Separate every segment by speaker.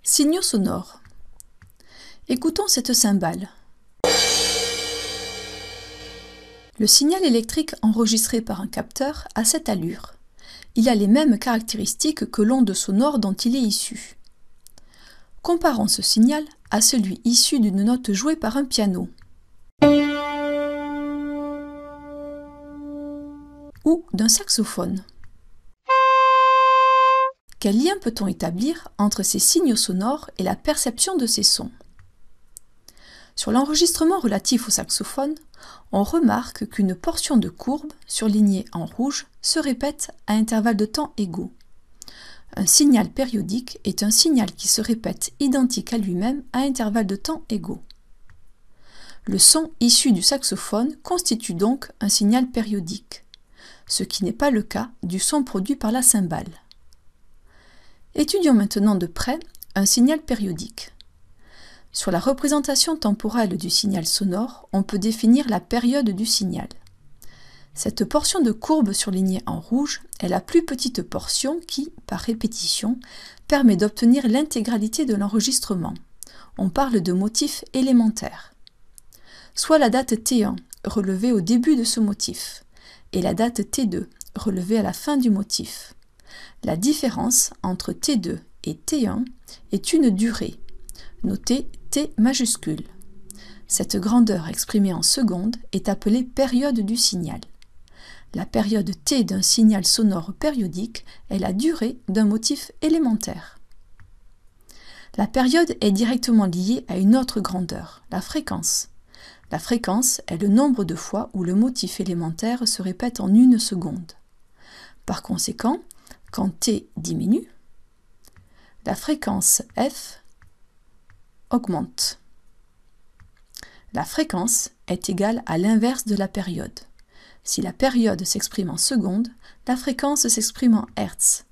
Speaker 1: Signaux sonores. Écoutons cette cymbale. Le signal électrique enregistré par un capteur a cette allure. Il a les mêmes caractéristiques que l'onde sonore dont il est issu. Comparons ce signal à celui issu d'une note jouée par un piano ou d'un saxophone. Quel lien peut-on établir entre ces signaux sonores et la perception de ces sons? Sur l'enregistrement relatif au saxophone, on remarque qu'une portion de courbe, surlignée en rouge, se répète à intervalles de temps égaux. Un signal périodique est un signal qui se répète identique à lui-même à intervalles de temps égaux. Le son issu du saxophone constitue donc un signal périodique, ce qui n'est pas le cas du son produit par la cymbale. Étudions maintenant de près un signal périodique. Sur la représentation temporelle du signal sonore, on peut définir la période du signal. Cette portion de courbe surlignée en rouge est la plus petite portion qui, par répétition, permet d'obtenir l'intégralité de l'enregistrement. On parle de motif élémentaire. Soit la date T1, relevée au début de ce motif, et la date T2, relevée à la fin du motif. La différence entre T2 et T1 est une durée, notée T majuscule. Cette grandeur exprimée en secondes est appelée période du signal. La période T d'un signal sonore périodique est la durée d'un motif élémentaire. La période est directement liée à une autre grandeur, la fréquence. La fréquence est le nombre de fois où le motif élémentaire se répète en une seconde. Par conséquent, quand T diminue, la fréquence F augmente. La fréquence est égale à l'inverse de la période. Si la période s'exprime en secondes, la fréquence s'exprime en hertz.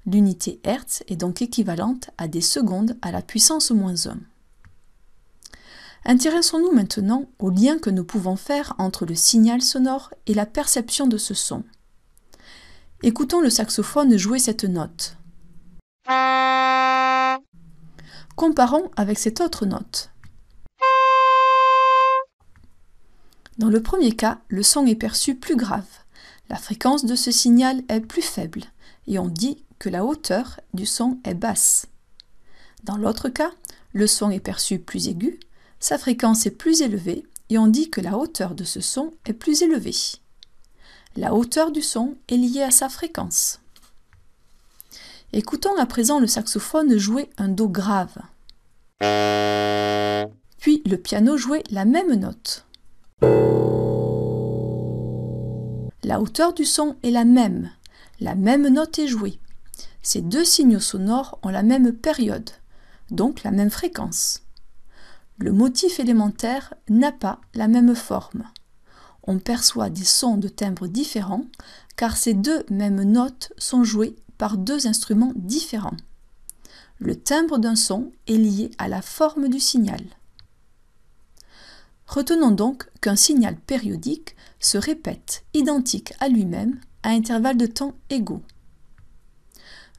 Speaker 1: L'unité hertz est donc équivalente à des secondes à la puissance -1. Intéressons-nous maintenant au lien que nous pouvons faire entre le signal sonore et la perception de ce son. Écoutons le saxophone jouer cette note. Comparons avec cette autre note. Dans le premier cas, le son est perçu plus grave. La fréquence de ce signal est plus faible et on dit que la hauteur du son est basse. Dans l'autre cas, le son est perçu plus aigu, sa fréquence est plus élevée et on dit que la hauteur de ce son est plus élevée. La hauteur du son est liée à sa fréquence. Écoutons à présent le saxophone jouer un Do grave, puis le piano jouer la même note. La hauteur du son est la même note est jouée. Ces deux signaux sonores ont la même période, donc la même fréquence. Le motif élémentaire n'a pas la même forme. On perçoit des sons de timbre différents car ces deux mêmes notes sont jouées par deux instruments différents. Le timbre d'un son est lié à la forme du signal. Retenons donc qu'un signal périodique se répète identique à lui-même à intervalles de temps égaux.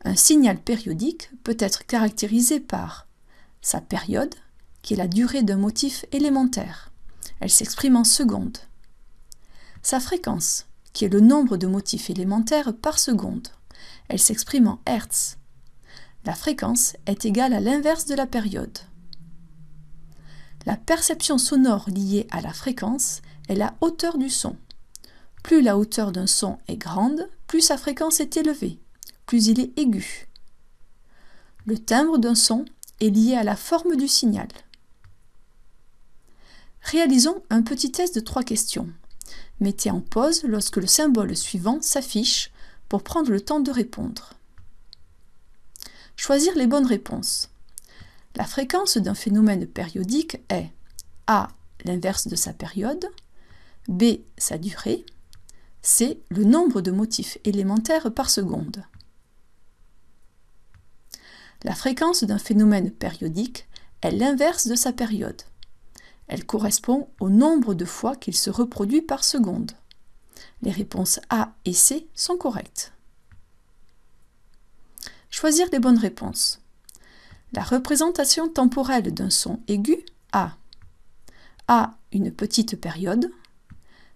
Speaker 1: Un signal périodique peut être caractérisé par sa période, qui est la durée d'un motif élémentaire. Elle s'exprime en secondes. Sa fréquence, qui est le nombre de motifs élémentaires par seconde. Elle s'exprime en hertz. La fréquence est égale à l'inverse de la période. La perception sonore liée à la fréquence est la hauteur du son. Plus la hauteur d'un son est grande, plus sa fréquence est élevée, plus il est aigu. Le timbre d'un son est lié à la forme du signal. Réalisons un petit test de 3 questions. Mettez en pause lorsque le symbole suivant s'affiche pour prendre le temps de répondre. Choisir les bonnes réponses. La fréquence d'un phénomène périodique est A. L'inverse de sa période, B. Sa durée, C. Le nombre de motifs élémentaires par seconde. La fréquence d'un phénomène périodique est l'inverse de sa période. Elle correspond au nombre de fois qu'il se reproduit par seconde. Les réponses A et C sont correctes. Choisir les bonnes réponses. La représentation temporelle d'un son aigu a A. Une petite période,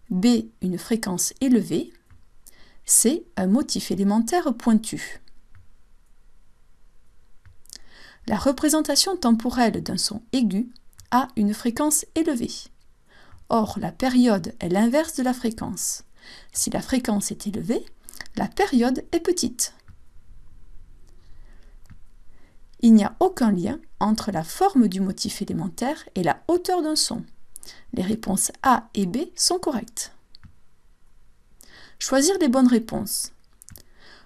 Speaker 1: B. Une fréquence élevée, C. Un motif élémentaire pointu. La représentation temporelle d'un son aigu a une fréquence élevée. Or, la période est l'inverse de la fréquence. Si la fréquence est élevée, la période est petite. Il n'y a aucun lien entre la forme du motif élémentaire et la hauteur d'un son. Les réponses A et B sont correctes. Choisir les bonnes réponses.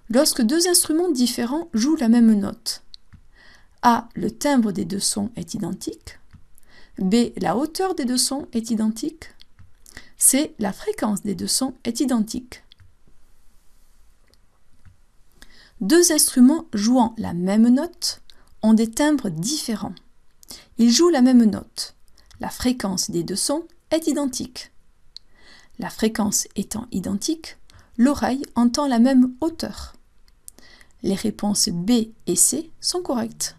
Speaker 1: Lorsque deux instruments différents jouent la même note, A. Le timbre des deux sons est identique. B. La hauteur des deux sons est identique. C. La fréquence des deux sons est identique. Deux instruments jouant la même note ont des timbres différents. Ils jouent la même note. La fréquence des deux sons est identique. La fréquence étant identique, l'oreille entend la même hauteur. Les réponses B et C sont correctes.